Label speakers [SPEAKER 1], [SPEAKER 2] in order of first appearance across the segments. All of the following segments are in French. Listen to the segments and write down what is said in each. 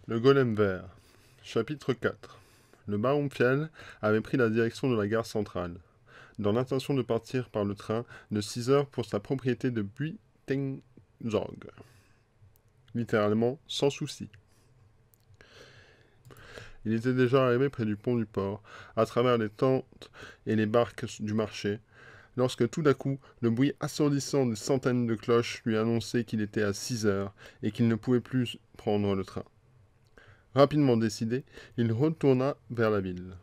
[SPEAKER 1] Le golem vert. Chapitre 4. Le baron Piel avait pris la direction de la gare centrale, dans l'intention de partir par le train de 6 heures pour sa propriété de Buitenzorg. Littéralement, sans souci. Il était déjà arrivé près du pont du port, à travers les tentes et les barques du marché, lorsque tout à coup, le bruit assourdissant des centaines de cloches lui annonçait qu'il était à 6 heures et qu'il ne pouvait plus prendre le train. Rapidement décidé, il retourna vers la ville.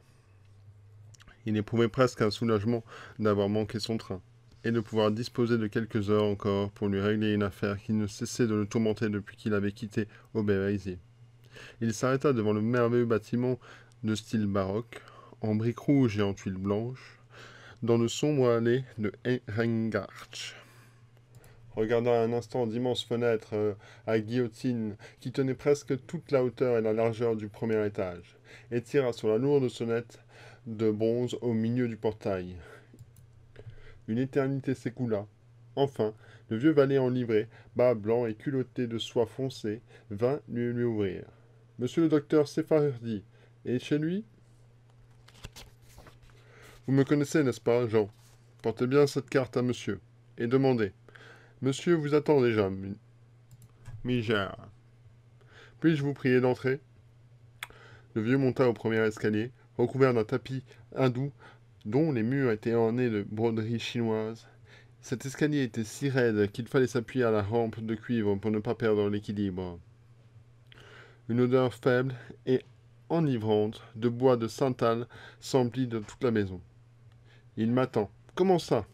[SPEAKER 1] Il éprouvait presque un soulagement d'avoir manqué son train, et de pouvoir disposer de quelques heures encore pour lui régler une affaire qui ne cessait de le tourmenter depuis qu'il avait quitté Aubervilliers. Il s'arrêta devant le merveilleux bâtiment de style baroque, en briques rouges et en tuiles blanches, dans le sombre allée de Ehrengarch. Regardant un instant d'immenses fenêtres à guillotine qui tenaient presque toute la hauteur et la largeur du premier étage, et tira sur la lourde sonnette de bronze au milieu du portail. Une éternité s'écoula. Enfin, le vieux valet en livrée, bas blanc et culotté de soie foncée, vint lui ouvrir. Monsieur le docteur Sephardi est chez lui? Vous me connaissez, n'est-ce pas, Jean? Portez bien cette carte à monsieur, et demandez. Monsieur vous attend déjà, Migère. Puis-je vous prier d'entrer? Le vieux monta au premier escalier, recouvert d'un tapis hindou dont les murs étaient ornés de broderies chinoises. Cet escalier était si raide qu'il fallait s'appuyer à la rampe de cuivre pour ne pas perdre l'équilibre. Une odeur faible et enivrante de bois de Saint-Al s'emplit de toute la maison. Il m'attend. Comment ça?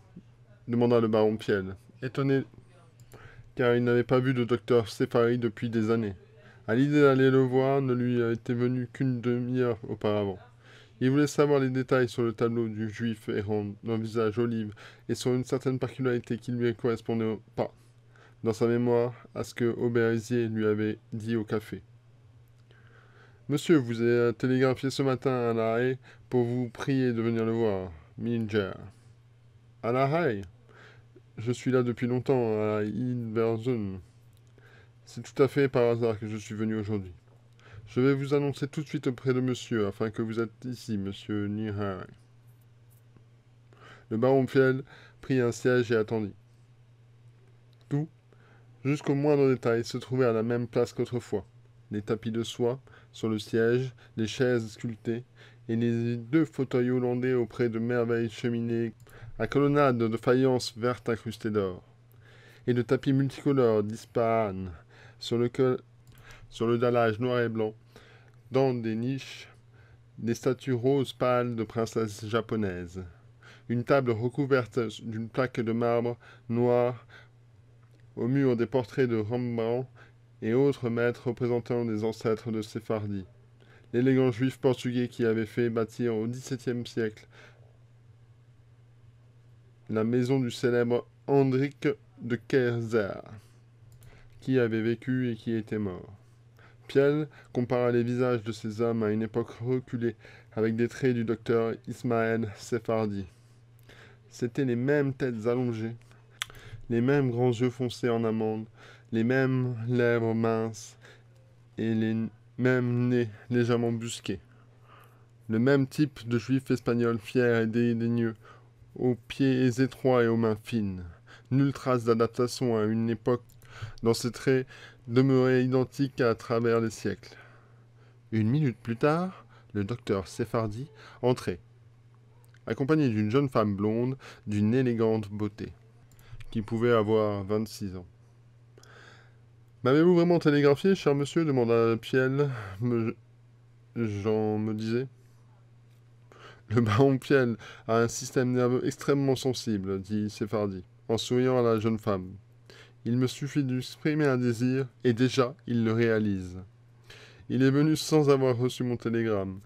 [SPEAKER 1] Demanda le baron Piel, étonné car il n'avait pas vu de docteur Sefari depuis des années. À l'idée d'aller le voir ne lui était venue qu'une demi-heure auparavant. Il voulait savoir les détails sur le tableau du juif errant d'un visage olive et sur une certaine particularité qui lui correspondait pas, dans sa mémoire, à ce que Aubervilliers lui avait dit au café. Monsieur vous ai télégraphié ce matin à La Haye pour vous prier de venir le voir, Minger. À La Haye? Je suis là depuis longtemps, à Hilversum. C'est tout à fait par hasard que je suis venu aujourd'hui. Je vais vous annoncer tout de suite auprès de monsieur, afin que vous êtes ici, monsieur Niehain. Le baron Fiel prit un siège et attendit. Tout, jusqu'au moindre détail, se trouvait à la même place qu'autrefois. Les tapis de soie sur le siège, les chaises sculptées, et les 2 fauteuils hollandais auprès de merveilles cheminées à colonnades de faïence verte incrustée d'or, et de tapis multicolores d'Ispahan sur le dallage noir et blanc, dans des niches, des statues roses pâles de princesses japonaises. Une table recouverte d'une plaque de marbre noir, au mur des portraits de Rembrandt et autres maîtres représentant des ancêtres de Sephardi. L'élégant juif portugais qui avait fait bâtir au XVIIe siècle la maison du célèbre Hendrik de Keyser, qui avait vécu et qui était mort. Piel compara les visages de ces hommes à une époque reculée avec des traits du docteur Ismaël Sephardi. C'étaient les mêmes têtes allongées, les mêmes grands yeux foncés en amande, les mêmes lèvres minces et les mêmes nez légèrement busqués. Le même type de juif espagnol fier et dédaigneux, aux pieds étroits et aux mains fines. Nulle trace d'adaptation à une époque dans ses traits demeurait identique à travers les siècles. Une minute plus tard, le docteur Sephardi entrait, accompagné d'une jeune femme blonde d'une élégante beauté, qui pouvait avoir 26 ans. M'avez-vous vraiment télégraphié, cher monsieur demanda Piel. Jean me disait. Le baron Piel a un système nerveux extrêmement sensible, dit Sephardi, en souriant à la jeune femme. Il me suffit d'exprimer un désir, et déjà, il le réalise. Il est venu sans avoir reçu mon télégramme.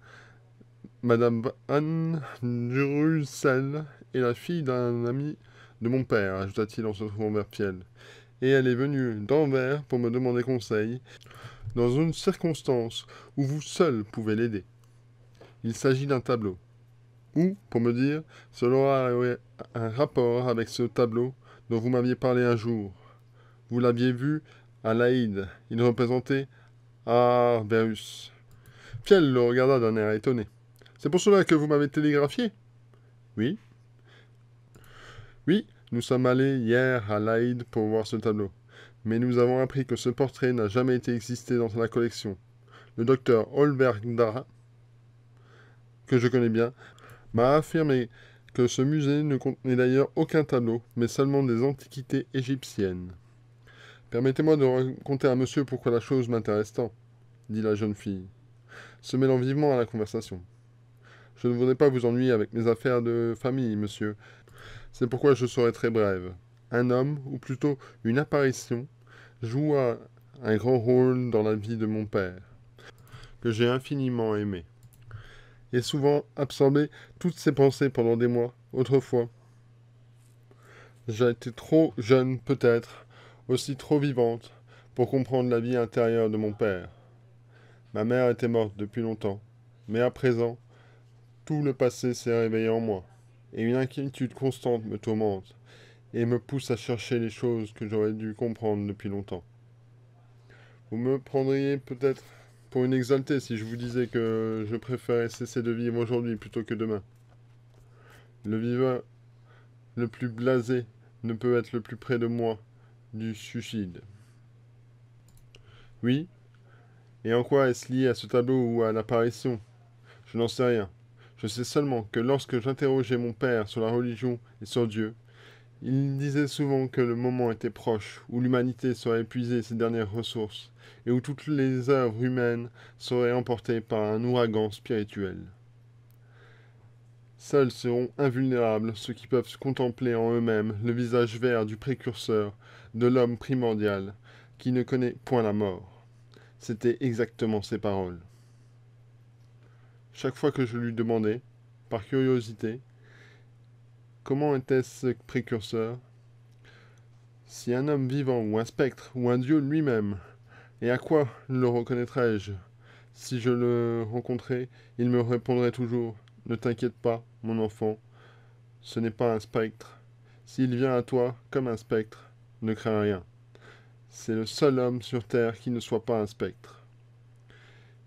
[SPEAKER 1] Madame Anne Durussel est la fille d'un ami de mon père, ajouta-t-il en se tournant vers Piel. Et elle est venue d'Anvers pour me demander conseil, dans une circonstance où vous seul pouvez l'aider. Il s'agit d'un tableau. Ou, pour me dire, cela aura un rapport avec ce tableau dont vous m'aviez parlé un jour. Vous l'aviez vu à l'Aïd. Il représentait Ah, Verus. Fiel le regarda d'un air étonné. C'est pour cela que vous m'avez télégraphié? Oui. Oui, nous sommes allés hier à Leyde pour voir ce tableau. Mais nous avons appris que ce portrait n'a jamais été existé dans la collection. Le docteur Holbergda, que je connais bien, m'a affirmé que ce musée ne contenait d'ailleurs aucun tableau, mais seulement des antiquités égyptiennes. Permettez-moi de raconter à monsieur pourquoi la chose m'intéresse tant, dit la jeune fille, se mêlant vivement à la conversation. Je ne voudrais pas vous ennuyer avec mes affaires de famille, monsieur. C'est pourquoi je serai très brève. Un homme, ou plutôt une apparition, joua un grand rôle dans la vie de mon père, que j'ai infiniment aimé, et souvent absorbé toutes ses pensées pendant des mois, autrefois. J'ai été trop jeune, peut-être, aussi trop vivante, pour comprendre la vie intérieure de mon père. Ma mère était morte depuis longtemps, mais à présent, tout le passé s'est réveillé en moi, et une inquiétude constante me tourmente, et me pousse à chercher les choses que j'aurais dû comprendre depuis longtemps. Vous me prendriez peut-être pour une exaltée si je vous disais que je préférais cesser de vivre aujourd'hui plutôt que demain. Le vivant le plus blasé ne peut être le plus près de moi du suicide. Oui, et en quoi est-ce lié à ce tableau ou à l'apparition? Je n'en sais rien. Je sais seulement que lorsque j'interrogeais mon père sur la religion et sur Dieu, il disait souvent que le moment était proche, où l'humanité saurait épuiser ses dernières ressources, et où toutes les œuvres humaines seraient emportées par un ouragan spirituel. Seuls seront invulnérables ceux qui peuvent contempler en eux-mêmes le visage vert du précurseur, de l'homme primordial, qui ne connaît point la mort. C'étaient exactement ces paroles. Chaque fois que je lui demandais, par curiosité, comment était ce précurseur, si un homme vivant ou un spectre ou un dieu lui-même, et à quoi le reconnaîtrais-je? Si je le rencontrais, il me répondrait toujours: ne t'inquiète pas, mon enfant, ce n'est pas un spectre. S'il vient à toi comme un spectre, ne crains rien. C'est le seul homme sur terre qui ne soit pas un spectre.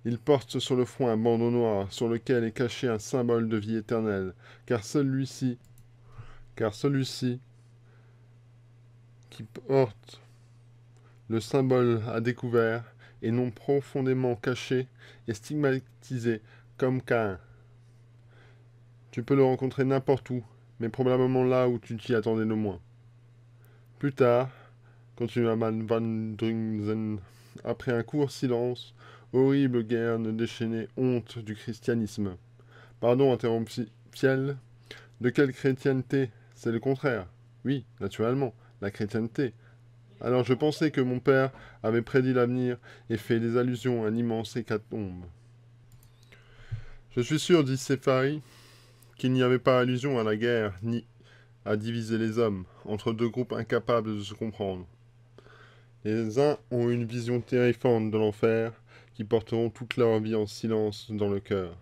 [SPEAKER 1] Il porte sur le front un bandeau noir sur lequel est caché un symbole de vie éternelle, car celui-ci qui porte le symbole à découvert et non profondément caché est stigmatisé comme Caïn. Tu peux le rencontrer n'importe où, mais probablement là où tu t'y attendais le moins. Plus tard, continua Van Drungsen, après un court silence, horrible guerre ne déchaînait honte du christianisme. Pardon, interrompit Fiel, de quelle chrétienté? C'est le contraire. Oui, naturellement, la chrétienté. Alors je pensais que mon père avait prédit l'avenir et fait des allusions à un immense hécatombe. Je suis sûr, dit Séphari, qu'il n'y avait pas allusion à la guerre, ni à diviser les hommes, entre deux groupes incapables de se comprendre. Les uns ont une vision terrifiante de l'enfer, qui porteront toute leur vie en silence dans le cœur.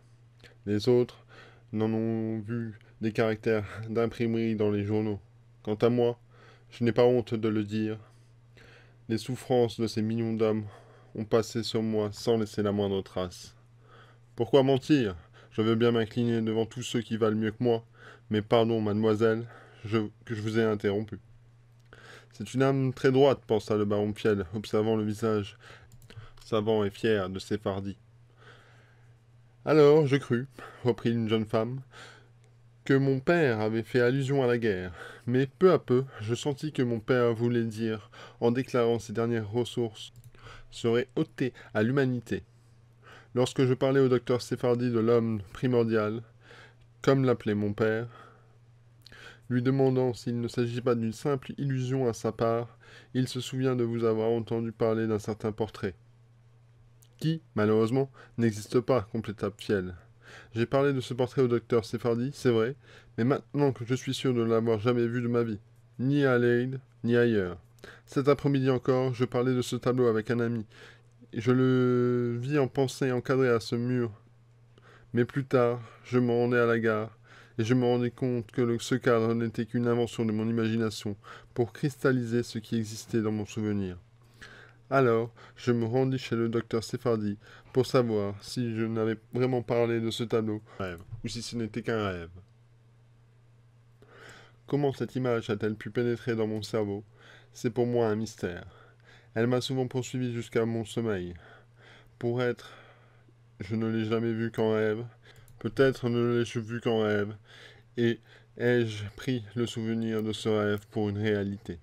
[SPEAKER 1] Les autres n'en ont vu des caractères d'imprimerie dans les journaux. Quant à moi, je n'ai pas honte de le dire, les souffrances de ces millions d'hommes ont passé sur moi sans laisser la moindre trace. Pourquoi mentir? Je veux bien m'incliner devant tous ceux qui valent mieux que moi, mais pardon, mademoiselle, que je vous ai interrompu. C'est une âme très droite, pensa le baron Piel, observant le visage savant et fier de Séphardie. Alors, je crus, reprit une jeune femme, que mon père avait fait allusion à la guerre, mais peu à peu, je sentis que mon père voulait dire, en déclarant ses dernières ressources, seraient ôtées à l'humanité. Lorsque je parlais au docteur Séphardie de l'homme primordial, comme l'appelait mon père, lui demandant s'il ne s'agit pas d'une simple illusion à sa part, il se souvient de vous avoir entendu parler d'un certain portrait, qui, malheureusement, n'existe pas, compléta Fiel. J'ai parlé de ce portrait au docteur Séphardie, c'est vrai, mais maintenant que je suis sûr de ne l'avoir jamais vu de ma vie, ni à Leyde, ni ailleurs. Cet après-midi encore, je parlais de ce tableau avec un ami, et je le vis en pensée encadré à ce mur. Mais plus tard, je me rendais à la gare, et je me rendais compte que ce cadre n'était qu'une invention de mon imagination pour cristalliser ce qui existait dans mon souvenir. Alors, je me rendis chez le docteur Sephardi pour savoir si je n'avais vraiment parlé de ce tableau, rêve, ou si ce n'était qu'un rêve. Comment cette image a-t-elle pu pénétrer dans mon cerveau? C'est pour moi un mystère. Elle m'a souvent poursuivi jusqu'à mon sommeil. Pour être, je ne l'ai jamais vue qu'en rêve. Peut-être ne l'ai-je vue qu'en rêve. Et ai-je pris le souvenir de ce rêve pour une réalité?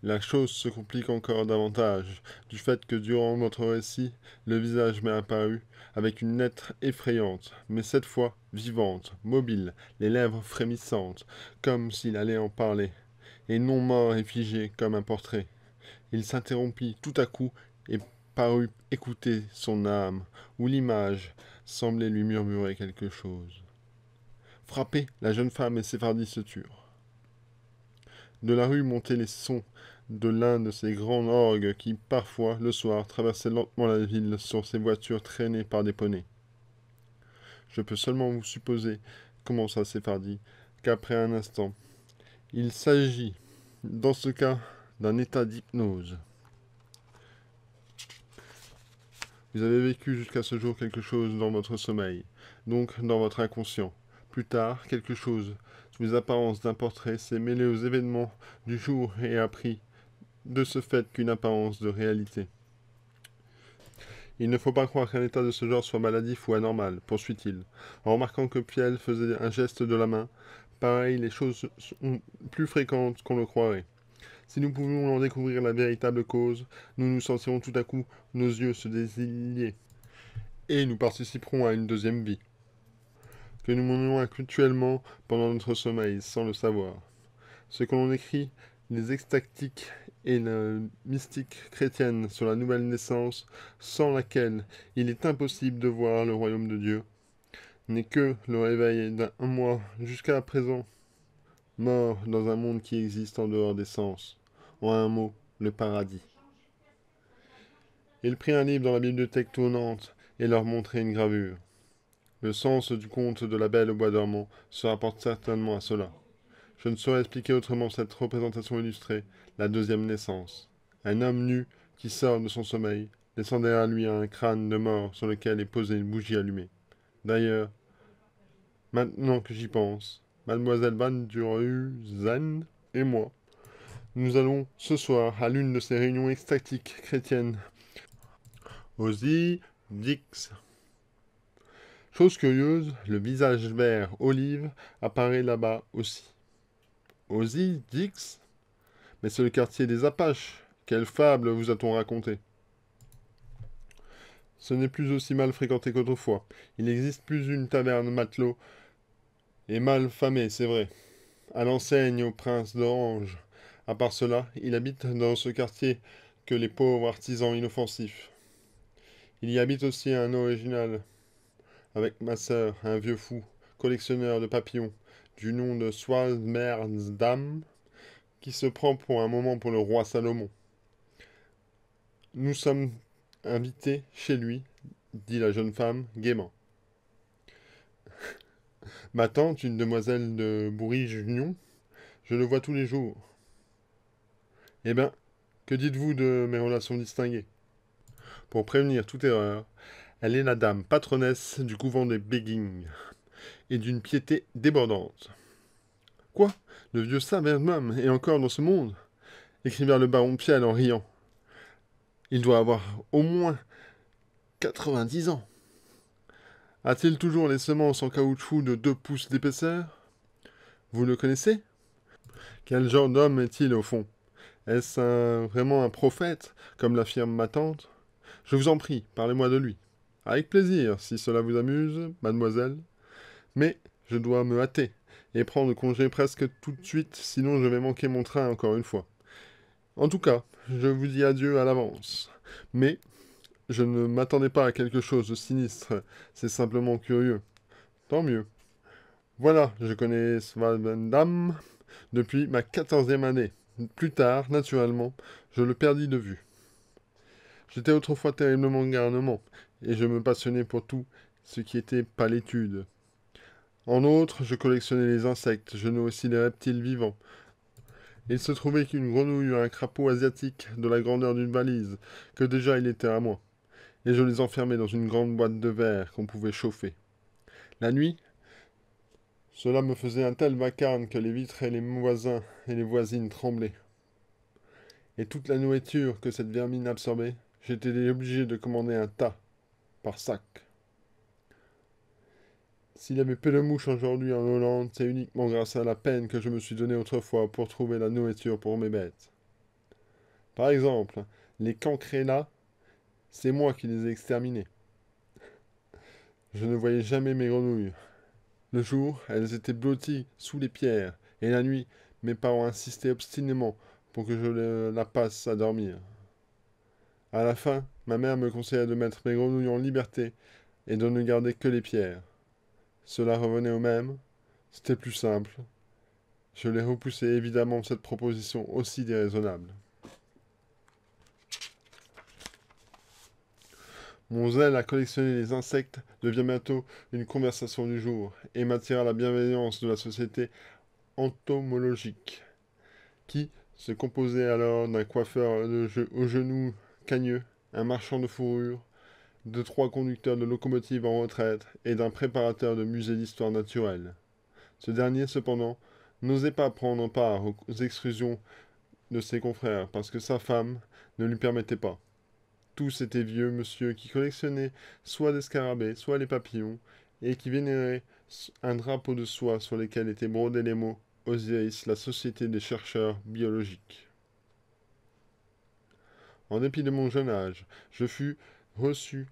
[SPEAKER 1] La chose se complique encore davantage du fait que durant votre récit, le visage m'est apparu avec une lettre effrayante, mais cette fois vivante, mobile, les lèvres frémissantes, comme s'il allait en parler, et non mort et figé comme un portrait. Il s'interrompit tout à coup et parut écouter son âme, où l'image semblait lui murmurer quelque chose. Frappée, la jeune femme et Séphardie se turent. De la rue montaient les sons de l'un de ces grands orgues qui, parfois, le soir, traversaient lentement la ville sur ces voitures traînées par des poneys. Je peux seulement vous supposer, commença Séphardie, qu'après un instant, il s'agit, dans ce cas, d'un état d'hypnose. Vous avez vécu jusqu'à ce jour quelque chose dans votre sommeil, donc dans votre inconscient. Plus tard, quelque chose, sous les apparences d'un portrait, s'est mêlé aux événements du jour et a pris de ce fait qu'une apparence de réalité. Il ne faut pas croire qu'un état de ce genre soit maladif ou anormal, poursuit-il, en remarquant que Piel faisait un geste de la main. Pareil, les choses sont plus fréquentes qu'on le croirait. Si nous pouvions en découvrir la véritable cause, nous nous sentirons tout à coup nos yeux se désilier, et nous participerons à une deuxième vie, que nous menons actuellement pendant notre sommeil, sans le savoir. Ce que l'on écrit, les extatiques et la mystique chrétienne sur la nouvelle naissance, sans laquelle il est impossible de voir le royaume de Dieu, n'est que le réveil d'un moi jusqu'à présent mort dans un monde qui existe en dehors des sens. En un mot, le paradis. Il prit un livre dans la bibliothèque tournante et leur montrait une gravure. Le sens du conte de la Belle au bois dormant se rapporte certainement à cela. Je ne saurais expliquer autrement cette représentation illustrée, la deuxième naissance. Un homme nu qui sort de son sommeil, laissant derrière lui un crâne de mort sur lequel est posée une bougie allumée. D'ailleurs, maintenant que j'y pense, Mademoiselle Van Duruzen et moi, nous allons ce soir à l'une de ces réunions extatiques chrétiennes. Ozzy Dix. Chose curieuse, le visage vert olive apparaît là-bas aussi. Ozzy Dix? Mais c'est le quartier des Apaches. Quelle fable vous a-t-on raconté? Ce n'est plus aussi mal fréquenté qu'autrefois. Il n'existe plus une taverne matelot, et mal famée, c'est vrai, à l'enseigne au prince d'Orange. À part cela, il habite dans ce quartier que les pauvres artisans inoffensifs. Il y habite aussi un original, avec ma sœur, un vieux fou, collectionneur de papillons, du nom de Swansmernsdam, qui se prend pour un moment pour le roi Salomon. Nous sommes invités chez lui, dit la jeune femme gaiement. Ma tante, une demoiselle de Bourriche-Union, je le vois tous les jours. Eh bien, que dites-vous de mes relations distinguées? Pour prévenir toute erreur, elle est la dame patronnesse du couvent des Béguines, et d'une piété débordante. Quoi? Le vieux Saint-Vermum est encore dans ce monde? Écrivit le baron Piel en riant. Il doit avoir au moins 90 ans. A-t-il toujours les semences en caoutchouc de 2 pouces d'épaisseur? Vous le connaissez? Quel genre d'homme est-il au fond? Est-ce vraiment un prophète, comme l'affirme ma tante? Je vous en prie, parlez-moi de lui. Avec plaisir, si cela vous amuse, mademoiselle. Mais je dois me hâter et prendre congé presque tout de suite, sinon je vais manquer mon train encore une fois. En tout cas, je vous dis adieu à l'avance. Mais je ne m'attendais pas à quelque chose de sinistre, c'est simplement curieux. Tant mieux. Voilà, je connais Svalbardam depuis ma 14e année. Plus tard, naturellement, je le perdis de vue. J'étais autrefois terriblement garnement, et je me passionnais pour tout ce qui était palétude. En outre, je collectionnais les insectes, je nouais aussi les reptiles vivants, Il se trouvait qu'une grenouille et un crapaud asiatique de la grandeur d'une valise, que déjà il était à moi, et je les enfermais dans une grande boîte de verre qu'on pouvait chauffer. La nuit, cela me faisait un tel vacarme que les vitres et les voisins et les voisines tremblaient. Et toute la nourriture que cette vermine absorbait, j'étais obligé de commander un tas, par sac. S'il y avait peu de mouches aujourd'hui en Hollande, c'est uniquement grâce à la peine que je me suis donnée autrefois pour trouver la nourriture pour mes bêtes. Par exemple, les cancrelats, c'est moi qui les ai exterminés. Je ne voyais jamais mes grenouilles. Le jour, elles étaient blotties sous les pierres, et la nuit, mes parents insistaient obstinément pour que je la passe à dormir. À la fin, ma mère me conseilla de mettre mes grenouilles en liberté et de ne garder que les pierres. Cela revenait au même, c'était plus simple. Je l'ai repoussé évidemment cette proposition aussi déraisonnable. Mon zèle à collectionner les insectes devient bientôt une conversation du jour et m'attire à la bienveillance de la société entomologique, qui se composait alors d'un coiffeur aux genoux cagneux, un marchand de fourrure, de 3 conducteurs de locomotives en retraite et d'un préparateur de musée d'histoire naturelle. Ce dernier, cependant, n'osait pas prendre part aux excursions de ses confrères parce que sa femme ne lui permettait pas. Tous étaient vieux monsieur qui collectionnaient soit des scarabées, soit les papillons, et qui vénéraient un drapeau de soie sur lequel étaient brodés les mots Osiris, la société des chercheurs biologiques. En dépit de mon jeune âge, je fus reçu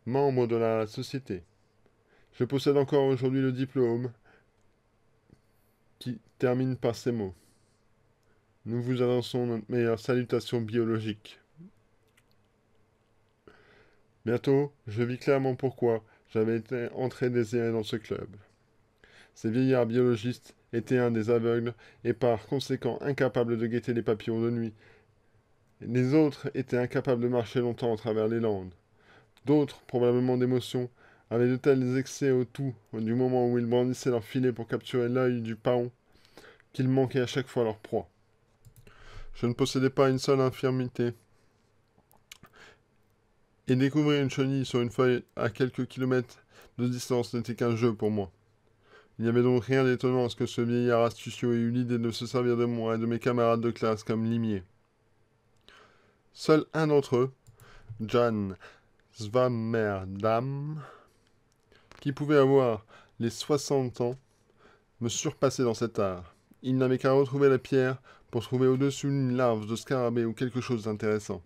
[SPEAKER 1] membre de la société. Je possède encore aujourd'hui le diplôme qui termine par ces mots. Nous vous annonçons notre meilleure salutation biologique. Bientôt, je vis clairement pourquoi j'avais été entré désiré dans ce club. Ces vieillards biologistes étaient un des aveugles et par conséquent incapables de guetter les papillons de nuit. Les autres étaient incapables de marcher longtemps à travers les landes. D'autres, probablement d'émotion, avaient de tels excès au tout du moment où ils brandissaient leur filet pour capturer l'œil du paon qu'ils manquaient à chaque fois leur proie. Je ne possédais pas une seule infirmité, et découvrir une chenille sur une feuille à quelques kilomètres de distance n'était qu'un jeu pour moi. Il n'y avait donc rien d'étonnant à ce que ce vieillard astucieux ait eu l'idée de se servir de moi et de mes camarades de classe comme limiers. Seul un d'entre eux, Jan Swammerdam, qui pouvait avoir les 60 ans, me surpassait dans cet art. Il n'avait qu'à retrouver la pierre pour trouver au-dessus une larve de scarabée ou quelque chose d'intéressant.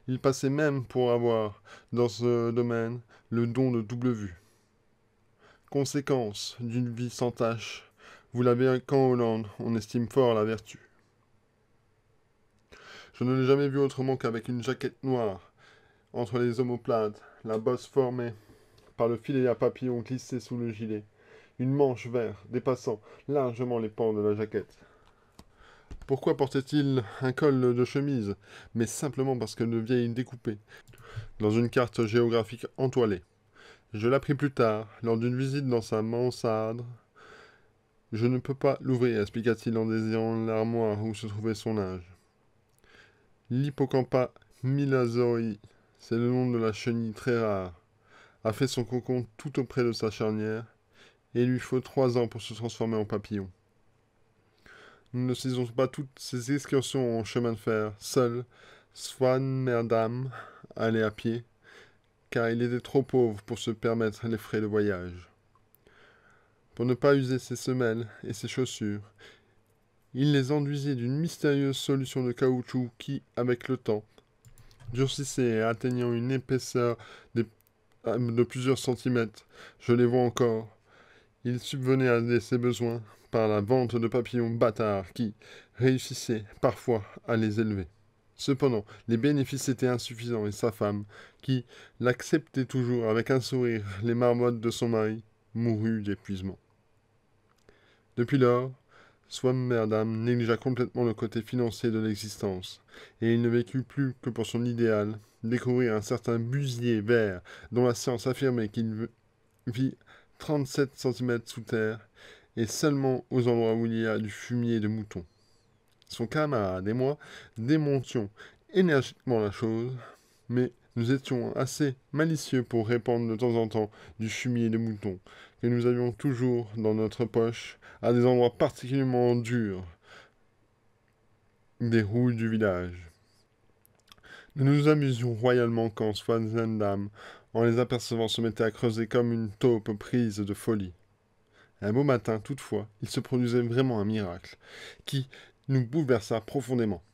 [SPEAKER 1] Il passait même pour avoir, dans ce domaine, le don de double vue. Conséquence d'une vie sans tâche, vous l'avez qu'en Hollande, on estime fort la vertu. Je ne l'ai jamais vu autrement qu'avec une jaquette noire, entre les omoplates, la bosse formée par le filet à papillon glissé sous le gilet, une manche verte dépassant largement les pans de la jaquette. Pourquoi portait-il un col de chemise? Mais simplement parce que le vieil découpé, dans une carte géographique entoilée. Je l'appris plus tard, lors d'une visite dans sa mansarde. Je ne peux pas l'ouvrir, expliqua-t-il en désirant l'armoire où se trouvait son linge. L'Hippocampa milazoi, c'est le nom de la chenille très rare, a fait son cocon tout auprès de sa charnière, et il lui faut 3 ans pour se transformer en papillon. Nous ne saisons pas toutes ces excursions en chemin de fer, seul, Swammerdam allait à pied, car il était trop pauvre pour se permettre les frais de voyage. Pour ne pas user ses semelles et ses chaussures, il les enduisit d'une mystérieuse solution de caoutchouc qui, avec le temps, durcissait et atteignant une épaisseur de plusieurs centimètres. Je les vois encore. Il subvenait à ses besoins par la vente de papillons bâtards qui réussissaient parfois à les élever. Cependant, les bénéfices étaient insuffisants et sa femme, qui l'acceptait toujours avec un sourire les marmottes de son mari, mourut d'épuisement. Depuis lors, Swammerdam négligea complètement le côté financier de l'existence, et il ne vécut plus que pour son idéal, découvrir un certain busier vert dont la science affirmait qu'il vit 37 cm sous terre, et seulement aux endroits où il y a du fumier de mouton. Son camarade et moi démontions énergiquement la chose, mais nous étions assez malicieux pour répandre de temps en temps du fumier de mouton, que nous avions toujours dans notre poche, à des endroits particulièrement durs des roues du village. Nous nous amusions royalement quand Swansendam, en les apercevant, se mettait à creuser comme une taupe prise de folie. Un beau matin, toutefois, il se produisait vraiment un miracle, qui nous bouleversa profondément.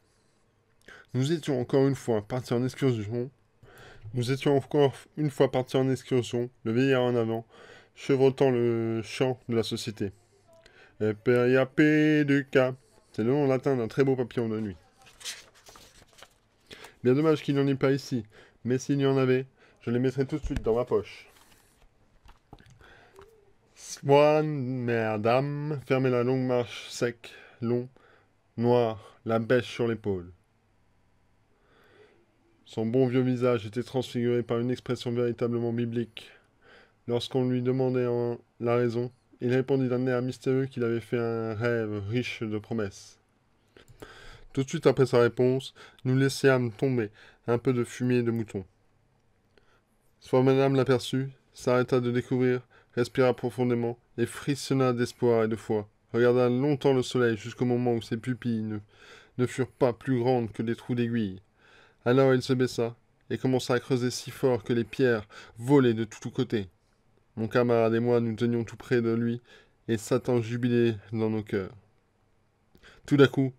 [SPEAKER 1] Nous étions encore une fois partis en excursion. Le vieillard en avant, chevauchant le chant de la société. Periapeduca. C'est le nom latin d'un très beau papillon de nuit. Bien dommage qu'il n'y en ait pas ici, mais s'il y en avait, je les mettrais tout de suite dans ma poche. Swan, madame, fermait la longue marche sec, long, noir, la bêche sur l'épaule. Son bon vieux visage était transfiguré par une expression véritablement biblique. Lorsqu'on lui demandait la raison, il répondit d'un air mystérieux qu'il avait fait un rêve riche de promesses. Tout de suite après sa réponse, nous laissâmes tomber un peu de fumier de mouton. Soit madame l'aperçut, s'arrêta de découvrir, respira profondément et frissonna d'espoir et de foi, regarda longtemps le soleil jusqu'au moment où ses pupilles ne furent pas plus grandes que des trous d'aiguille. Alors il se baissa et commença à creuser si fort que les pierres volaient de tous côtés. Mon camarade et moi nous tenions tout près de lui et Satan jubilait dans nos cœurs. Tout d'un coup,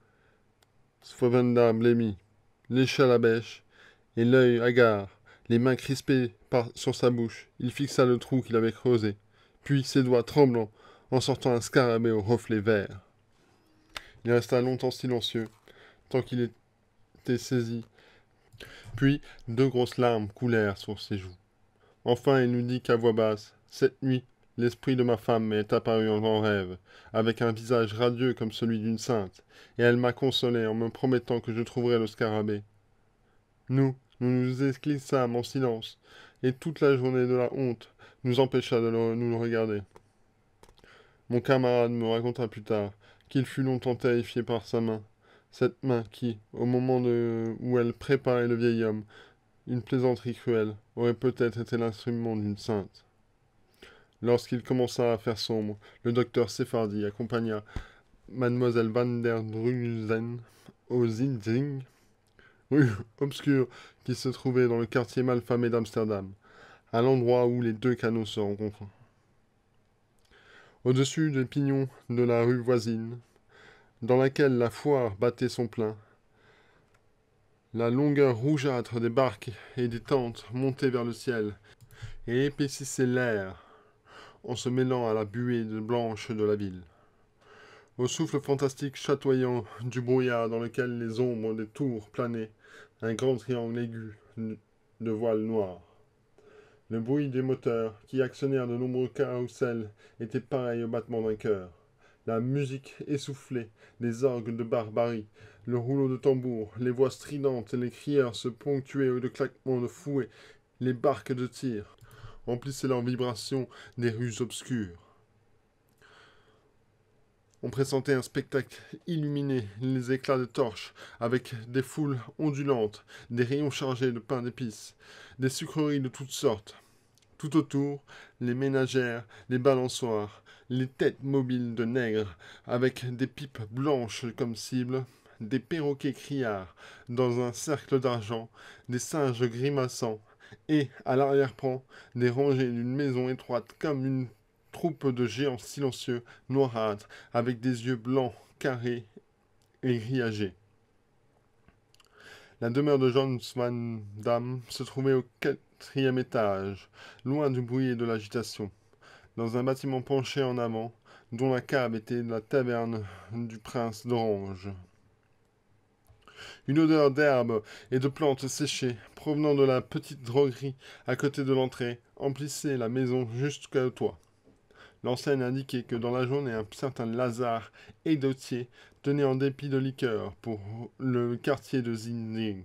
[SPEAKER 1] Svavenda blêmit, lécha la bêche, et l'œil hagard, les mains crispées sur sa bouche, il fixa le trou qu'il avait creusé, puis ses doigts tremblants, en sortant un scarabée au reflet vert. Il resta longtemps silencieux, tant qu'il était saisi, puis deux grosses larmes coulèrent sur ses joues. Enfin il nous dit qu'à voix basse, « Cette nuit, l'esprit de ma femme m'est apparu en grand rêve, avec un visage radieux comme celui d'une sainte, et elle m'a consolé en me promettant que je trouverais le scarabée. Nous nous esclissâmes en silence, et toute la journée de la honte nous empêcha de nous le regarder. Mon camarade me raconta plus tard qu'il fut longtemps terrifié par sa main, cette main qui, au moment où elle préparait le vieil homme, une plaisanterie cruelle, aurait peut-être été l'instrument d'une sainte. Lorsqu'il commença à faire sombre, le docteur Sephardi accompagna mademoiselle Van der Drusen au Zinzing, rue obscure qui se trouvait dans le quartier malfamé d'Amsterdam, à l'endroit où les deux canaux se rencontrent. Au-dessus des pignons de la rue voisine, dans laquelle la foire battait son plein, la longueur rougeâtre des barques et des tentes montait vers le ciel et épaississait l'air en se mêlant à la buée blanche de la ville. Au souffle fantastique chatoyant du brouillard dans lequel les ombres des tours planaient, un grand triangle aigu de voile noir. Le bruit des moteurs, qui actionnèrent de nombreux carrousels, était pareil au battement d'un cœur. La musique essoufflée des orgues de barbarie, le rouleau de tambour, les voix stridentes et les crieurs se ponctuaient de claquements de fouet, les barques de tir emplissaient leurs vibrations des rues obscures. On pressentait un spectacle illuminé, les éclats de torches, avec des foules ondulantes, des rayons chargés de pain d'épices, des sucreries de toutes sortes. Tout autour, les ménagères, les balançoires, les têtes mobiles de nègres, avec des pipes blanches comme cible, des perroquets criards dans un cercle d'argent, des singes grimaçants, et, à l'arrière-plan, des rangées d'une maison étroite comme une troupe de géants silencieux, noirâtres, avec des yeux blancs, carrés et grillagés. La demeure de John Van Damme se trouvait au 4e étage, loin du bruit et de l'agitation, dans un bâtiment penché en avant, dont la cave était la taverne du prince d'Orange. Une odeur d'herbe et de plantes séchées, provenant de la petite droguerie à côté de l'entrée, emplissait la maison jusqu'au toit. L'enseigne indiquait que dans la journée, un certain Lazare Edotier tenait en dépit de liqueur pour le quartier de Zinzing.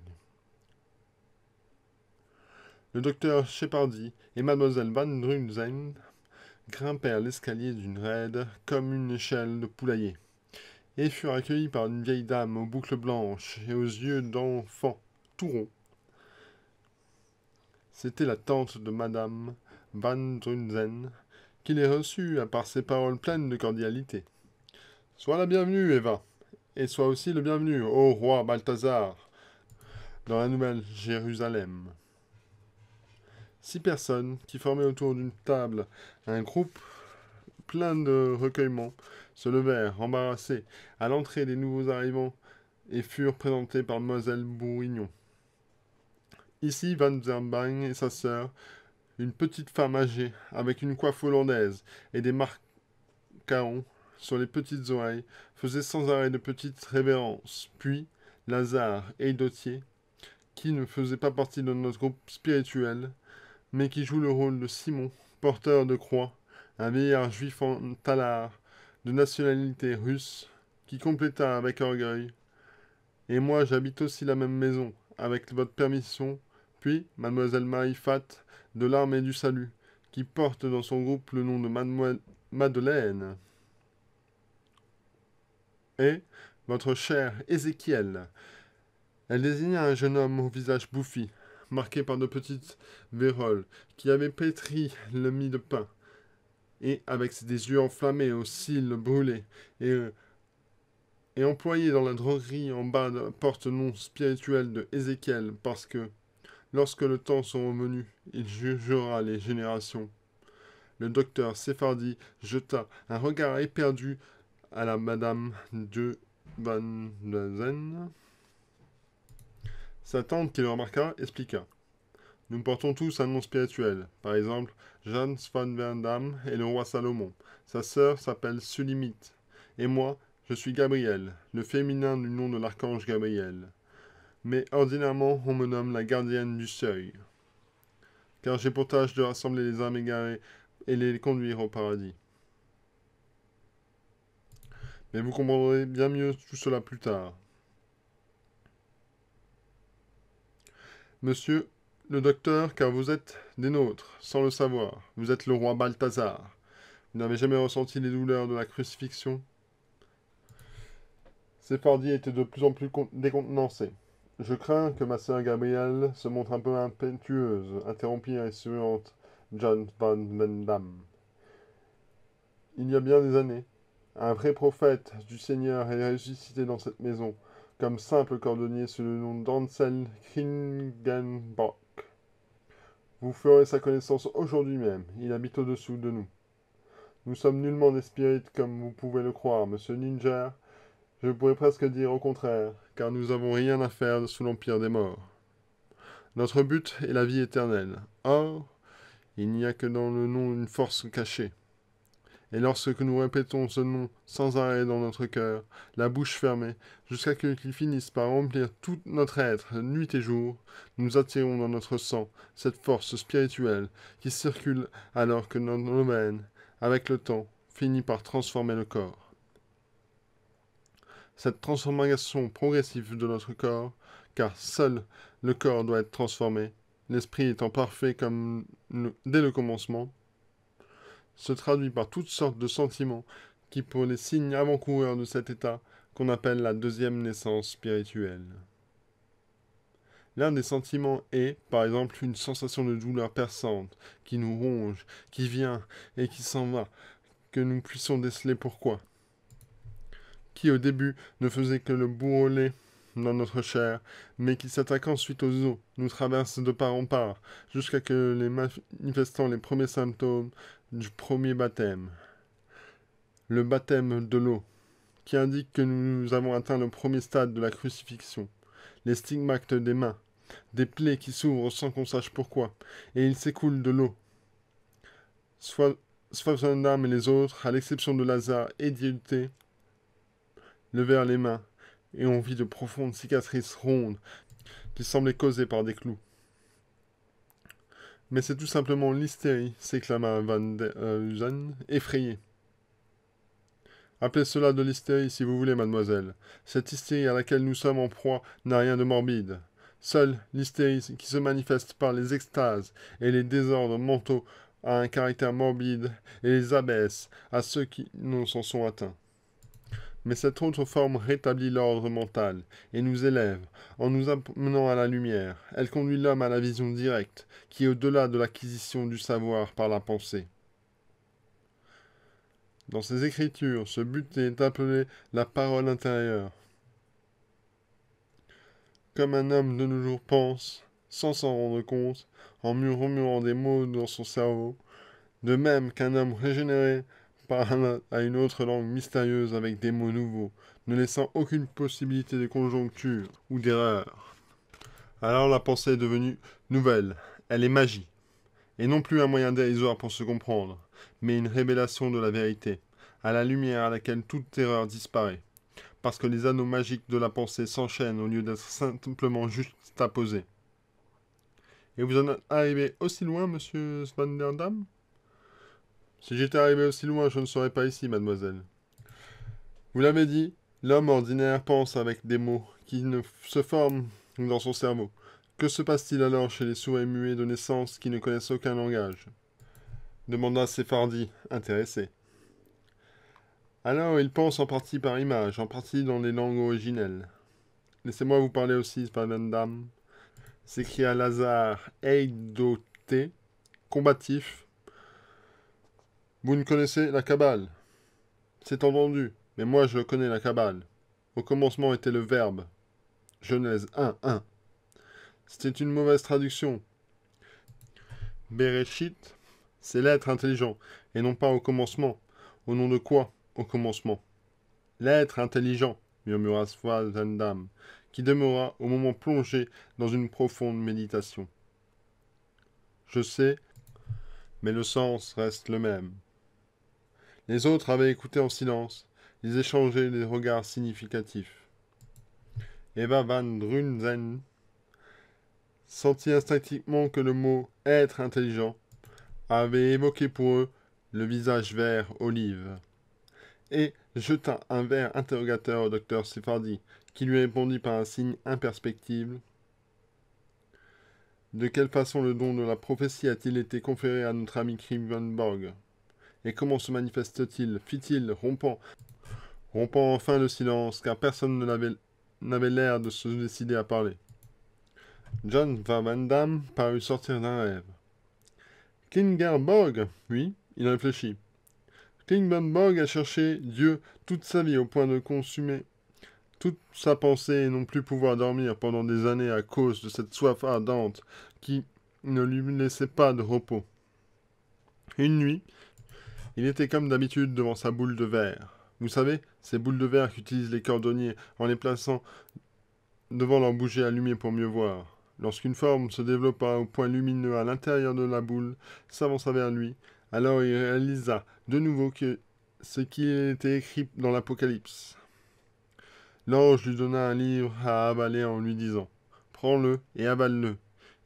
[SPEAKER 1] Le docteur Shepardi et mademoiselle Van Drunzen grimpèrent l'escalier d'une raide comme une échelle de poulailler, et furent accueillis par une vieille dame aux boucles blanches et aux yeux d'enfant tout ronds. C'était la tante de Madame Van Drunzen, qui les reçut par ses paroles pleines de cordialité. « Sois la bienvenue, Eva, et sois aussi le bienvenu, ô roi Balthazar, dans la Nouvelle Jérusalem. » 6 personnes qui formaient autour d'une table un groupe plein de recueillement se levèrent, embarrassés, à l'entrée des nouveaux arrivants et furent présentés par Mlle Bourignon. Ici Van Zermbang et sa sœur, une petite femme âgée, avec une coiffe hollandaise et des marcarons sur les petites oreilles, faisaient sans arrêt de petites révérences. Puis, Lazare et Dotier, qui ne faisait pas partie de notre groupe spirituel, mais qui joue le rôle de Simon, porteur de croix, un vieillard juif en talar, de nationalité russe, qui compléta avec orgueil. Et moi, j'habite aussi la même maison, avec votre permission. Puis, Mademoiselle Marie-Fat, de l'Armée du Salut, qui porte dans son groupe le nom de Madeleine. Et votre cher Ézéchiel. Elle désigna un jeune homme au visage bouffi, marqué par de petites véroles, qui avait pétri le mie de pain, et avec des yeux enflammés aux cils brûlés, et employé dans la droguerie en bas de la porte-nom spirituel de Ézéchiel, parce que, lorsque le temps sera venu, il jugera les générations. Le docteur Sephardi jeta un regard éperdu à la Madame de Van Zen. Sa tante, qui le remarqua, expliqua. Nous portons tous un nom spirituel. Par exemple, Jan van Verdam est le roi Salomon. Sa sœur s'appelle Sulimite. Et moi, je suis Gabriel, le féminin du nom de l'archange Gabriel. Mais ordinairement, on me nomme la gardienne du seuil. Car j'ai pour tâche de rassembler les âmes égarées et les conduire au paradis. Mais vous comprendrez bien mieux tout cela plus tard. Monsieur le docteur, car vous êtes des nôtres, sans le savoir. Vous êtes le roi Balthazar. Vous n'avez jamais ressenti les douleurs de la crucifixion. Sephardi était de plus en plus décontenancé. Je crains que ma sœur Gabrielle se montre un peu impétueuse, interrompit insolente John Van Vendam. Il y a bien des années, un vrai prophète du Seigneur est ressuscité dans cette maison, comme simple cordonnier sous le nom d'Ansel Kringenbach. Vous ferez sa connaissance aujourd'hui même, il habite au-dessous de nous. Nous sommes nullement des spirites comme vous pouvez le croire, monsieur Ninger. Je pourrais presque dire au contraire, car nous n'avons rien à faire sous l'empire des morts. Notre but est la vie éternelle. Or, il n'y a que dans le nom une force cachée. Et lorsque nous répétons ce nom sans arrêt dans notre cœur, la bouche fermée, jusqu'à ce qu'il finisse par remplir tout notre être, nuit et jour, nous attirons dans notre sang cette force spirituelle qui circule alors que notre domaine, avec le temps, finit par transformer le corps. Cette transformation progressive de notre corps, car seul le corps doit être transformé, l'esprit étant parfait comme dès le commencement, se traduit par toutes sortes de sentiments qui pour les signes avant-coureurs de cet état qu'on appelle la deuxième naissance spirituelle. L'un des sentiments est, par exemple, une sensation de douleur perçante, qui nous ronge, qui vient et qui s'en va, que nous puissions déceler pourquoi. Qui au début ne faisait que le bourreler dans notre chair, mais qui s'attaque ensuite aux os, nous traverse de part en part, jusqu'à que les manifestant les premiers symptômes du premier baptême. Le baptême de l'eau, qui indique que nous avons atteint le premier stade de la crucifixion. Les stigmates des mains, des plaies qui s'ouvrent sans qu'on sache pourquoi, et il s'écoule de l'eau. Swaffenham et les autres, à l'exception de Lazare et d'Iété, levèrent les mains, et on vit de profondes cicatrices rondes qui semblaient causées par des clous. Mais c'est tout simplement l'hystérie, s'éclama Van der Huzen, effrayé. Appelez cela de l'hystérie si vous voulez, mademoiselle. Cette hystérie à laquelle nous sommes en proie n'a rien de morbide. Seule l'hystérie qui se manifeste par les extases et les désordres mentaux a un caractère morbide et les abaisse à ceux qui n'en s'en sont atteints. Mais cette autre forme rétablit l'ordre mental et nous élève en nous amenant à la lumière. Elle conduit l'homme à la vision directe, qui est au-delà de l'acquisition du savoir par la pensée. Dans ces écritures, ce but est appelé la parole intérieure. Comme un homme de nos jours pense, sans s'en rendre compte, en murmurant des mots dans son cerveau, de même qu'un homme régénéré parle à une autre langue mystérieuse avec des mots nouveaux, ne laissant aucune possibilité de conjoncture ou d'erreur. Alors la pensée est devenue nouvelle, elle est magie, et non plus un moyen dérisoire pour se comprendre, mais une révélation de la vérité, à la lumière à laquelle toute erreur disparaît, parce que les anneaux magiques de la pensée s'enchaînent au lieu d'être simplement juxtaposés. Et vous en êtes arrivé aussi loin, monsieur Svanderdam? Si j'étais arrivé aussi loin, je ne serais pas ici, mademoiselle. Vous l'avez dit, l'homme ordinaire pense avec des mots qui ne se forment dans son cerveau. Que se passe-t-il alors chez les sourds et muets de naissance qui ne connaissent aucun langage demanda Sephardi, intéressé. Alors il pense en partie par image, en partie dans les langues originelles. Laissez-moi vous parler aussi, Spavendam, s'écria Lazare Eidoté, combatif. Vous ne connaissez la Kabbale. C'est entendu, mais moi je connais la Kabbale. Au commencement était le verbe. Genèse 1:1. C'était une mauvaise traduction. Bereshit, c'est l'être intelligent, et non pas au commencement. Au nom de quoi, au commencement? L'être intelligent, murmura Svazendam, qui demeura au moment plongé dans une profonde méditation. Je sais, mais le sens reste le même. Les autres avaient écouté en silence. Ils échangeaient des regards significatifs. Eva van Drunzen sentit instinctivement que le mot « être intelligent » avait évoqué pour eux le visage vert olive, et jeta un vert interrogateur au docteur Sephardi, qui lui répondit par un signe imperceptible. De quelle façon le don de la prophétie a-t-il été conféré à notre ami Krivenborg? Et comment se manifeste-t-il? Fit-il, rompant enfin le silence, car personne n'avait l'air de se décider à parler. John Van Damme parut sortir d'un rêve. Klingerborg, oui, il réfléchit. Klingenborg a cherché Dieu toute sa vie au point de consumer toute sa pensée et non plus pouvoir dormir pendant des années à cause de cette soif ardente qui ne lui laissait pas de repos. Une nuit, il était comme d'habitude devant sa boule de verre. Vous savez, ces boules de verre qu'utilisent les cordonniers en les plaçant devant leur bougie allumée pour mieux voir. Lorsqu'une forme se développa au point lumineux à l'intérieur de la boule, s'avança vers lui, alors il réalisa de nouveau ce qui était écrit dans l'Apocalypse. L'ange lui donna un livre à avaler en lui disant « Prends-le et avale-le.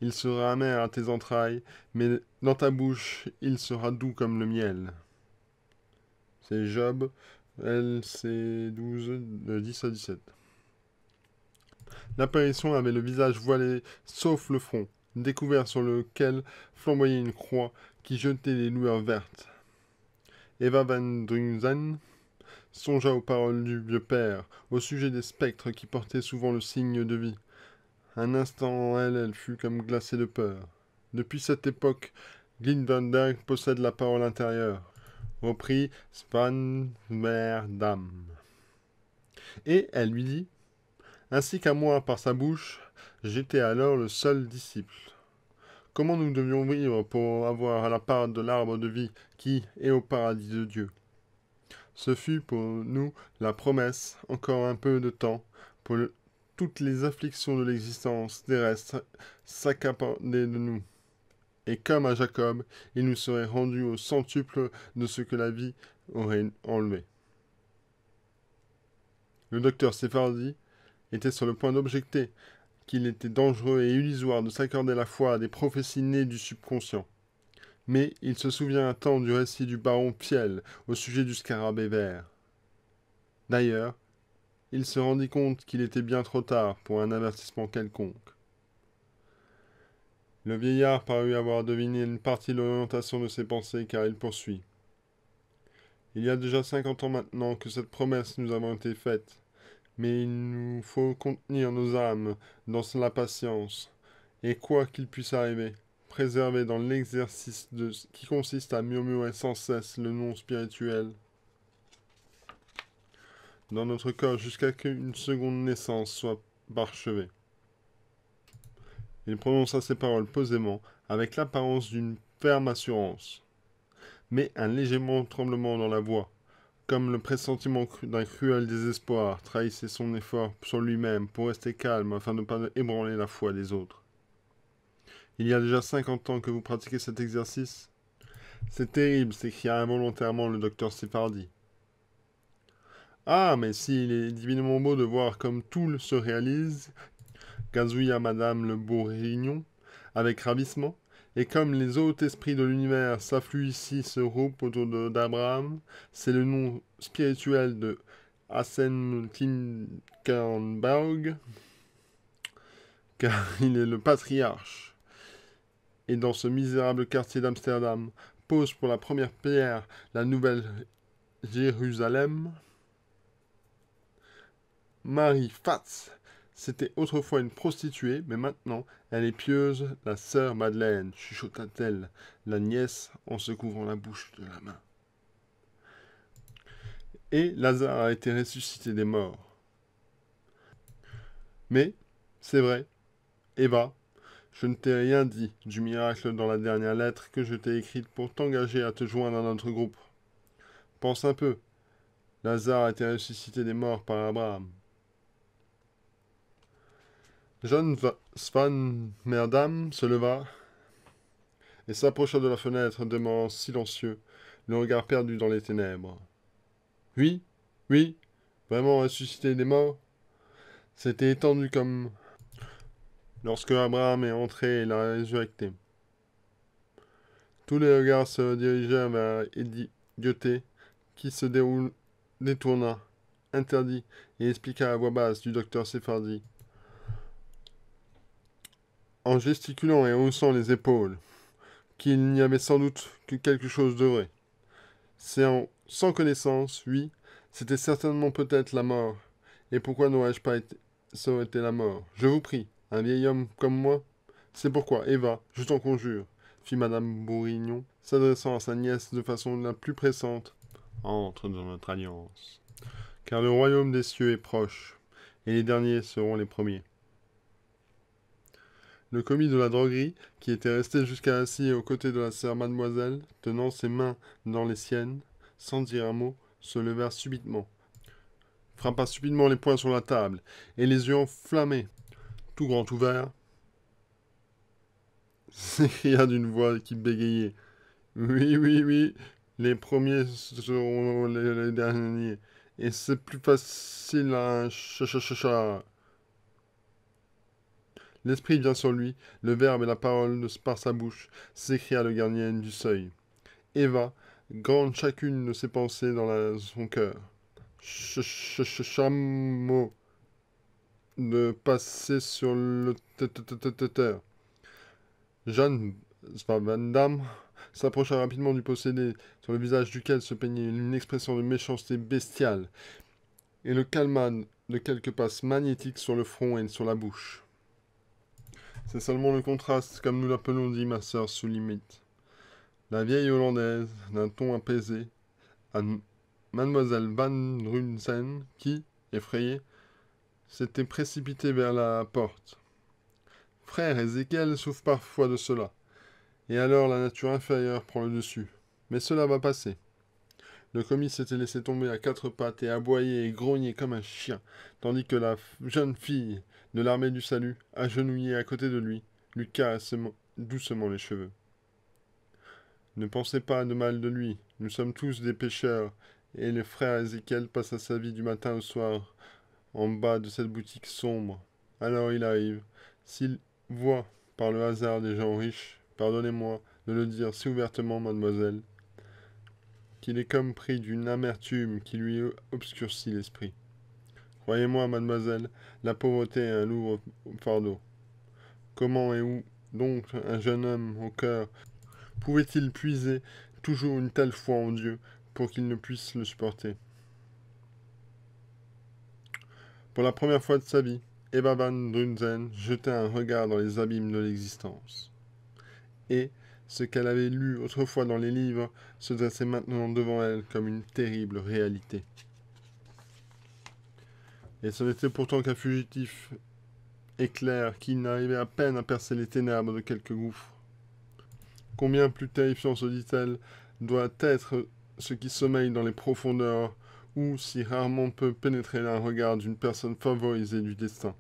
[SPEAKER 1] Il sera amer à tes entrailles, mais dans ta bouche, il sera doux comme le miel. » C'est Job, LC 12, de 10 à 17. L'apparition avait le visage voilé, sauf le front, découvert sur lequel flamboyait une croix qui jetait des lueurs vertes. Eva van Drunzen songea aux paroles du vieux père, au sujet des spectres qui portaient souvent le signe de vie. Un instant en elle, elle fut comme glacée de peur. Depuis cette époque, Glindenberg possède la parole intérieure, reprit Svanmerdam. Et elle lui dit, ainsi qu'à moi par sa bouche, j'étais alors le seul disciple. Comment nous devions vivre pour avoir la part de l'arbre de vie qui est au paradis de Dieu? Ce fut pour nous la promesse, encore un peu de temps, pour toutes les afflictions de l'existence terrestre s'accaparaient de nous. Et comme à Jacob, il nous serait rendu au centuple de ce que la vie aurait enlevé. Le docteur Sephardi était sur le point d'objecter qu'il était dangereux et illusoire de s'accorder la foi à des prophéties nées du subconscient. Mais il se souvient à temps du récit du baron Piel au sujet du scarabée vert. D'ailleurs, il se rendit compte qu'il était bien trop tard pour un avertissement quelconque. Le vieillard parut avoir deviné une partie de l'orientation de ses pensées, car il poursuit. Il y a déjà 50 ans maintenant que cette promesse nous a été faite, mais il nous faut contenir nos âmes dans la patience, et quoi qu'il puisse arriver, préserver dans l'exercice qui consiste à murmurer sans cesse le nom spirituel dans notre corps jusqu'à qu'une seconde naissance soit parchevée. Il prononça ces paroles posément, avec l'apparence d'une ferme assurance, mais un léger tremblement dans la voix, comme le pressentiment d'un cruel désespoir, trahissait son effort sur lui-même pour rester calme afin de ne pas ébranler la foi des autres. Il y a déjà 50 ans que vous pratiquez cet exercice? C'est terrible, s'écria involontairement le docteur Séfardi. Ah, mais s'il est divinement beau de voir comme tout se réalise, gazouilla Madame le Bourguignon, avec ravissement, et comme les hauts esprits de l'univers s'affluent ici, se groupent autour d'Abraham, c'est le nom spirituel de Hassen Klinkenberg, car il est le patriarche. Et dans ce misérable quartier d'Amsterdam, pose pour la première pierre la nouvelle Jérusalem. Marie Fatz, c'était autrefois une prostituée, mais maintenant elle est pieuse, la sœur Madeleine, chuchota-t-elle, la nièce en se couvrant la bouche de la main. Et Lazare a été ressuscité des morts. Mais, c'est vrai, Eva, je ne t'ai rien dit du miracle dans la dernière lettre que je t'ai écrite pour t'engager à te joindre à notre groupe. Pense un peu, Lazare a été ressuscité des morts par Abraham. John Van Merdam se leva et s'approcha de la fenêtre, demeurant silencieux, le regard perdu dans les ténèbres. Oui, oui, vraiment ressuscité des morts. C'était étendu comme lorsque Abraham est entré et l'a résurrecté. Tous les regards se dirigèrent vers Idioté, qui se détourna, interdit, et expliqua à voix basse du docteur Séfardi, en gesticulant et haussant les épaules, qu'il n'y avait sans doute que quelque chose de vrai. Sans connaissance, oui, c'était certainement peut-être la mort. Et pourquoi n'aurais-je pas été, ça aurait été la mort? Je vous prie, un vieil homme comme moi? C'est pourquoi, Eva, je t'en conjure, fit Madame Bourignon, s'adressant à sa nièce de façon la plus pressante, entre dans notre alliance. Car le royaume des cieux est proche, et les derniers seront les premiers. Le commis de la droguerie, qui était resté jusqu'à assis aux côtés de la sœur Mademoiselle, tenant ses mains dans les siennes, sans dire un mot, se leva subitement, frappa subitement les poings sur la table, et les yeux enflammés, tout grand ouverts, s'écria d'une voix qui bégayait. Oui, oui, oui, les premiers seront les derniers, et c'est plus facile à un cha-cha-cha-cha. L'esprit vient sur lui, le verbe et la parole par sa bouche, s'écria le gardien du seuil. Eva, grande chacune de ses pensées dans son cœur. Chameau de passer sur le terre. Jeanne Van Damme s'approcha rapidement du possédé, sur le visage duquel se peignait une expression de méchanceté bestiale, et le calma de quelques passes magnétiques sur le front et sur la bouche. C'est seulement le contraste, comme nous l'appelons, dit ma sœur sous limite. La vieille Hollandaise, d'un ton apaisé, à Mademoiselle Van Drunsen, qui, effrayée, s'était précipitée vers la porte. Frère Ézéchiel souffre parfois de cela, et alors la nature inférieure prend le dessus. Mais cela va passer. Le commis s'était laissé tomber à quatre pattes et aboyait et grognait comme un chien, tandis que la jeune fille de l'armée du salut, agenouillée à côté de lui, lui caressait doucement les cheveux. Ne pensez pas de mal de lui, nous sommes tous des pécheurs, et le frère Ézéchiel passa sa vie du matin au soir en bas de cette boutique sombre. Alors il arrive, s'il voit par le hasard des gens riches, pardonnez-moi de le dire si ouvertement, mademoiselle, qu'il est comme pris d'une amertume qui lui obscurcit l'esprit. Croyez-moi, mademoiselle, la pauvreté est un lourd fardeau. Comment et où donc un jeune homme au cœur pouvait-il puiser toujours une telle foi en Dieu pour qu'il ne puisse le supporter. Pour la première fois de sa vie, Eva Van Drunzen jetait un regard dans les abîmes de l'existence. Et ce qu'elle avait lu autrefois dans les livres se dressait maintenant devant elle comme une terrible réalité. Et ce n'était pourtant qu'un fugitif éclair qui n'arrivait à peine à percer les ténèbres de quelques gouffres. Combien plus terrifiant, se dit-elle, doit être ce qui sommeille dans les profondeurs où si rarement peut pénétrer un regard d'une personne favorisée du destin.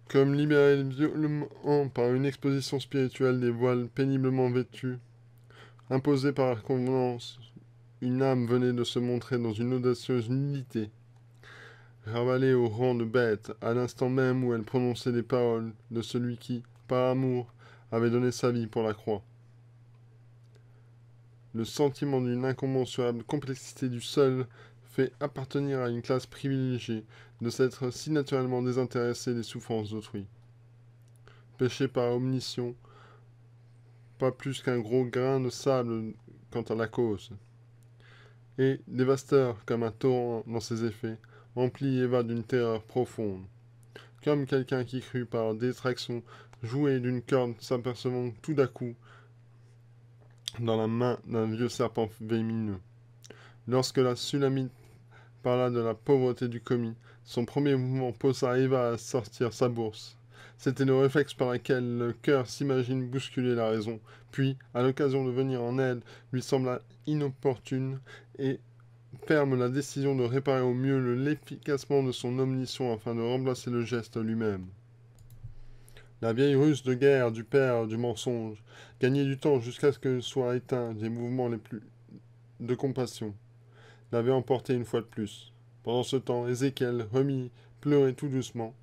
[SPEAKER 1] Comme libérée violemment par une exposition spirituelle des voiles péniblement vêtus, imposée par la convenance, une âme venait de se montrer dans une audacieuse nudité, ravalée au rang de bête, à l'instant même où elle prononçait les paroles de celui qui, par amour, avait donné sa vie pour la croix. Le sentiment d'une incommensurable complexité du seul fait appartenir à une classe privilégiée de s'être si naturellement désintéressé des souffrances d'autrui. Péché par omniscience, pas plus qu'un gros grain de sable quant à la cause. Et, dévastateur comme un torrent dans ses effets, emplit Eva d'une terreur profonde. Comme quelqu'un qui crut par détraction jouer d'une corde s'apercevant tout à coup dans la main d'un vieux serpent venimeux. Lorsque la Sulamite parla de la pauvreté du commis, son premier mouvement poussa Eva à sortir sa bourse. C'était le réflexe par lequel le cœur s'imagine bousculer la raison, puis, à l'occasion de venir en aide, lui sembla inopportune et ferme la décision de réparer au mieux l'efficacement de son omniscience afin de remplacer le geste lui-même. La vieille ruse de guerre du père du mensonge gagnait du temps jusqu'à ce que soient éteints des mouvements les plus de compassion, l'avait emporté une fois de plus. Pendant ce temps, Ézéchiel remit pleurer tout doucement.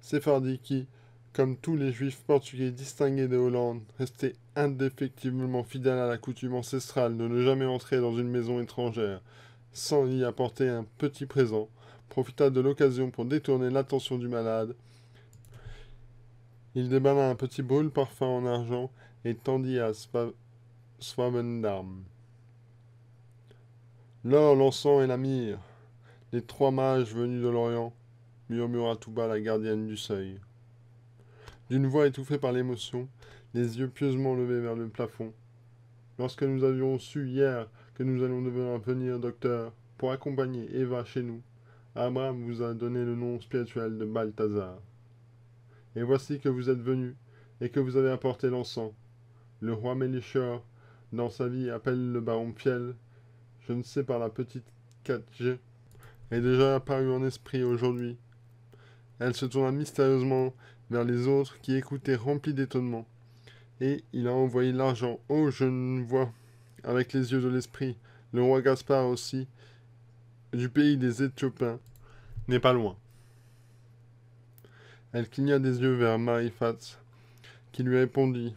[SPEAKER 1] Séphardi qui, comme tous les juifs portugais distingués de Hollande, restait indéfectiblement fidèle à la coutume ancestrale de ne jamais entrer dans une maison étrangère sans y apporter un petit présent, profita de l'occasion pour détourner l'attention du malade. Il déballa un petit brûle parfum en argent et tendit à Swammerdam. L'or, l'encens et la myrrhe, les trois mages venus de l'Orient, murmura tout bas la gardienne du seuil. D'une voix étouffée par l'émotion, les yeux pieusement levés vers le plafond. Lorsque nous avions su hier que nous allions devoir venir, docteur, pour accompagner Eva chez nous, Abraham vous a donné le nom spirituel de Balthazar. Et voici que vous êtes venu, et que vous avez apporté l'encens. Le roi Mélichor, dans sa vie, appelle le baron Fiel, je ne sais par la petite 4G, est déjà apparue en esprit aujourd'hui. Elle se tourna mystérieusement vers les autres qui écoutaient remplis d'étonnement. Et il a envoyé l'argent. Oh, je ne vois, avec les yeux de l'esprit, le roi Gaspard aussi, du pays des Éthiopiens, n'est pas loin. Elle cligna des yeux vers Marifatz, qui lui répondit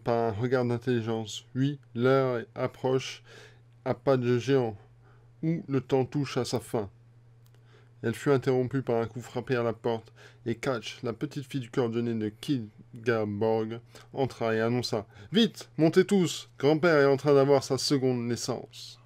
[SPEAKER 1] par un regard d'intelligence. Oui, l'heure approche à pas de géant, où le temps touche à sa fin. Elle fut interrompue par un coup frappé à la porte, et Catch, la petite fille du cordonnier de Kilgaborg, entra et annonça « Vite, montez tous, grand-père est en train d'avoir sa seconde naissance !»